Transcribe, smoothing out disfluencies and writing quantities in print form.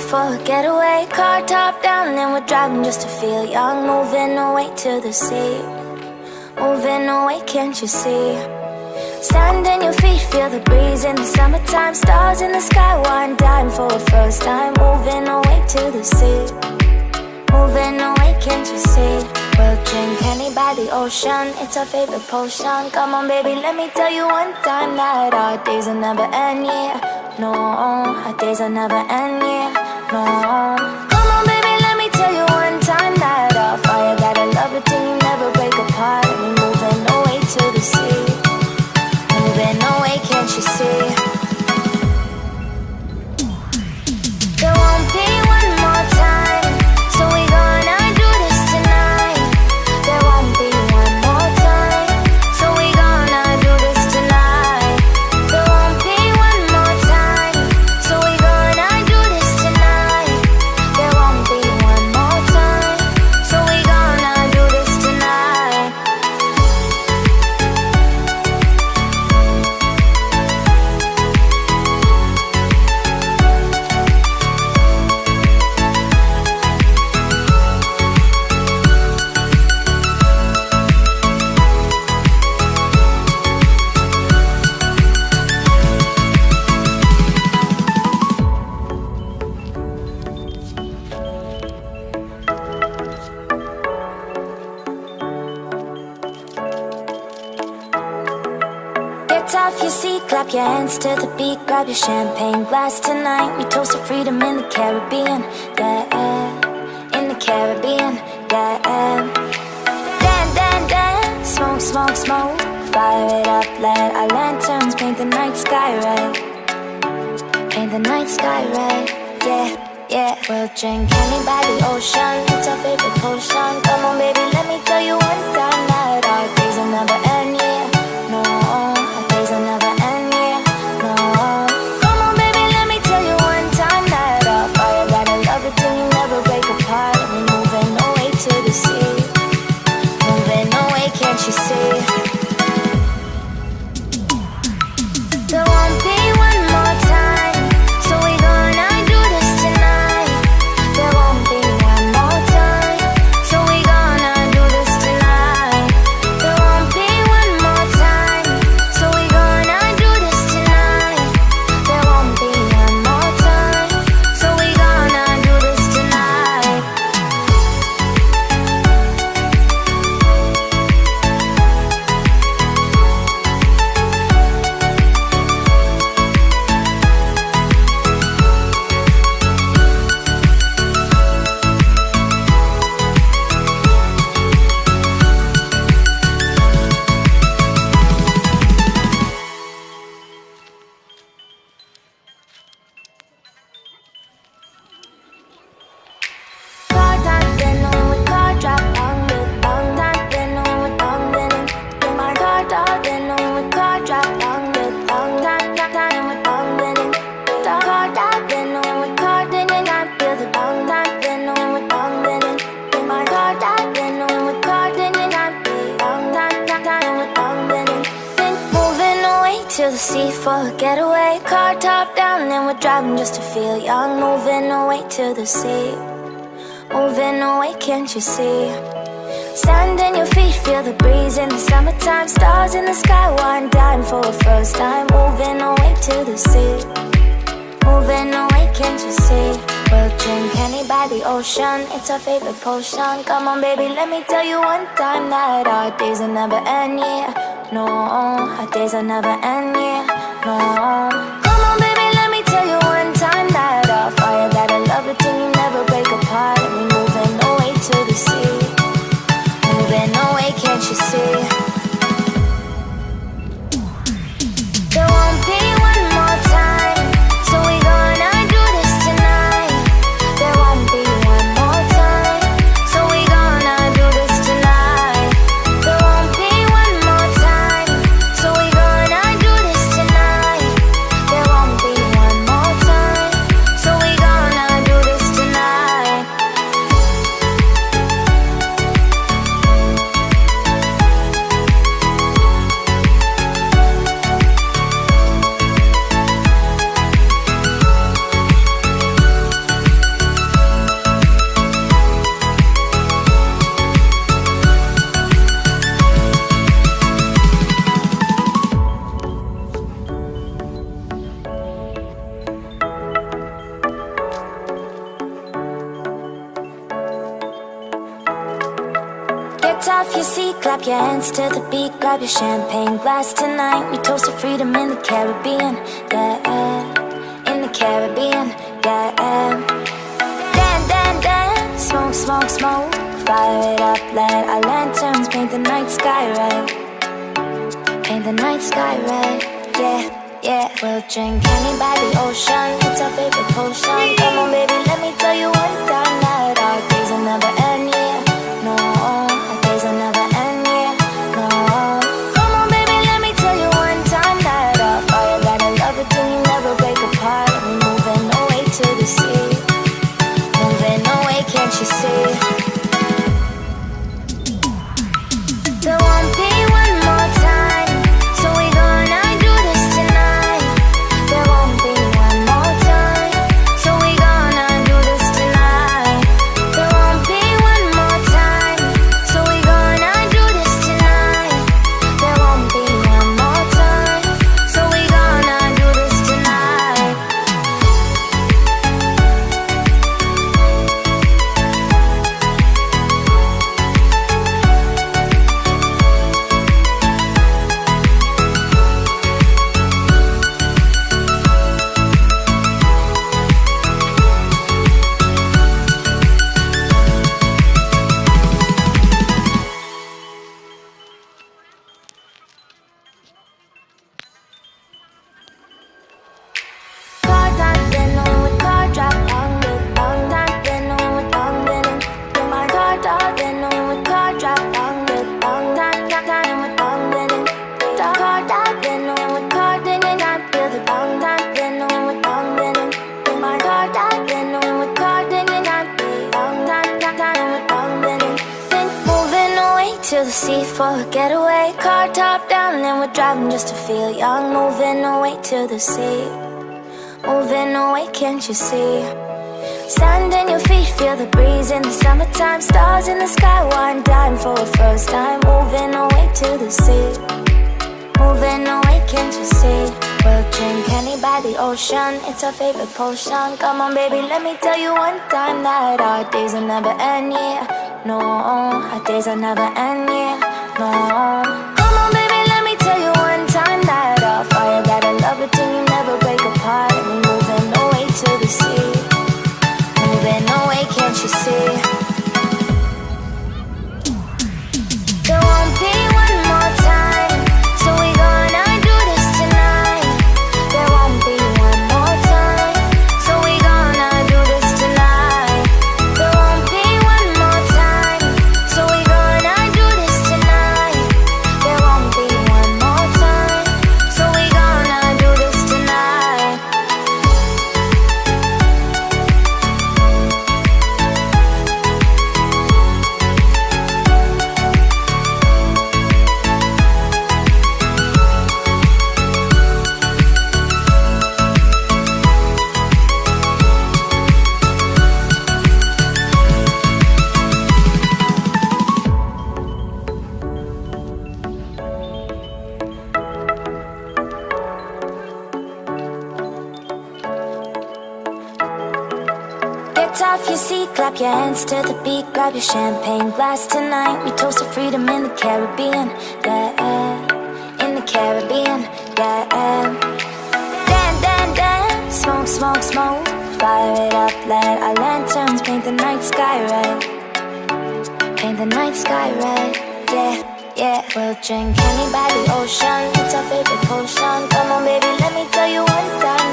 for a getaway. Car top down and we're driving just to feel young. Moving away to the sea, moving away, can't you see? Stand on your feet, feel the breeze in the summertime. Stars in the sky, one dime for a first time. Moving away to the sea, moving away, can't you see? We'll drink honey by the ocean, it's our favorite potion. Come on baby, let me tell you one time that our days will never end, yeah. No, our days will never end, yeah. No. Come on baby, let me tell you one time that our fire got a love it till you never break apart. And we're moving away to the sea, moving away, can't you see? There won't be one more time, so we gonna do this tonight. There won't be one more time, so we gonna do this tonight. There won't be one more time, so we gonna do this tonight. There won't be one more time, so we gonna do this tonight. Get off your seat, clap your hands to the beat. Grab your champagne glass tonight. We toast to freedom in the Caribbean, yeah, in the Caribbean, yeah. Dance, dance, dance, smoke, smoke, smoke. Fire it up, let our lanterns paint the night sky red. Paint the night sky red, yeah, yeah. We'll drink honey by the ocean, it's our favorite potion. Come on baby, let me tell you one time that our days will never end, yeah. No, our days will never end, yeah. No. Come on baby, let me tell you one time that our fire got a love it till you never break apart. And we're moving away to the sea, moving away, can't you see? There won't be one more time, so we gonna do this tonight. There won't be one more time, so we gonna do this tonight. There won't be one more time, so we gonna do this tonight. There won't be one more time, so we gonna do this tonight. Car top, then we car drop down with down, then we down, then my car top, then we car drop down with down, then we down, then car top, then we car, then I feel the down, then we down, then my car top, then we car, then I feel down, then we down, then moving away to the sea for a getaway. Car top down and we're driving just to feel young. Moving away to the sea, moving away, can't you see? Stand on your feet, feel the breeze in the summertime. Stars in the sky, one dime for a first time. Moving away to the sea, moving away, can't you see? We'll drink honey by the ocean, it's our favorite potion. Come on baby, let me tell you one time that our days will never end, yeah. No, our days will never end, yeah. No. Come on baby, let me tell you one time that our fire got a love it till you never break apart. And we're moving away to the sea, moving away, can't you see? There won't be one more time, so we gonna do this tonight. There won't be one more time, so we gonna do this tonight. There won't be one more time, so we gonna do this tonight. There won't be one more time, so we gonna do this tonight. Get off your seat, clap your hands to the beat, grab your champagne glass tonight. We toast to freedom in the Caribbean, yeah, in the Caribbean, yeah. Dan, dan, dan, smoke, smoke, smoke, fire it up, let our lanterns paint the night sky red, paint the night sky red, yeah, yeah. We'll drink honey by the ocean, it's our favorite potion. Come on baby, let me tell you one time that our days will never end, yeah, no, our days will never end, yeah, no. Come on baby, let me tell you one time that our fire got a love it till you never break apart. We're moving away to the sea, moving away, can't you see? There won't be one more time, so we gonna do this tonight. There won't be one more time, so we gonna do this tonight. There won't be one more time, so we gonna do this tonight. There won't be one more time, so we gonna do this tonight. Car time, then with car drop, long time, then with long been in my car top, then with car drop, long time with long been in car top, then with car, then I feel the long time, then with long been in my car top, then with car, then I feel long time with long been in. Then moving away to the sea for a getaway, car top down, then we're driving just to feel young, moving away to the sea. Moving away, can't you see? Sand in your feet, feel the breeze in the summertime. Stars in the sky, one time for the first time. Moving away to the sea, moving away, can't you see? We'll drink honey by the ocean, it's our favorite potion. Come on baby, let me tell you one time that our days will never end, yeah, no. Our days will never end, yeah, no. Come on baby, let me tell you one time that our fire got a love it till you never break apart. And we moving away to the sea, moving away, can't you see? There won't be one more time, so we gonna do this tonight. There won't be one more time, so we gonna do this tonight. There won't be one more time, so we gonna do this tonight. There won't be one more time, so we gonna do this tonight. Get off your seat, clap your hands to the beat, grab your champagne glass tonight. We toast to freedom in the Caribbean, yeah, in the Caribbean, yeah. Dan, dan, dan, smoke, smoke, smoke, fire it up, let our lanterns paint the night sky red, paint the night sky red, yeah, yeah. We'll drink honey by the ocean, it's our favorite potion. Come on baby, let me tell you one time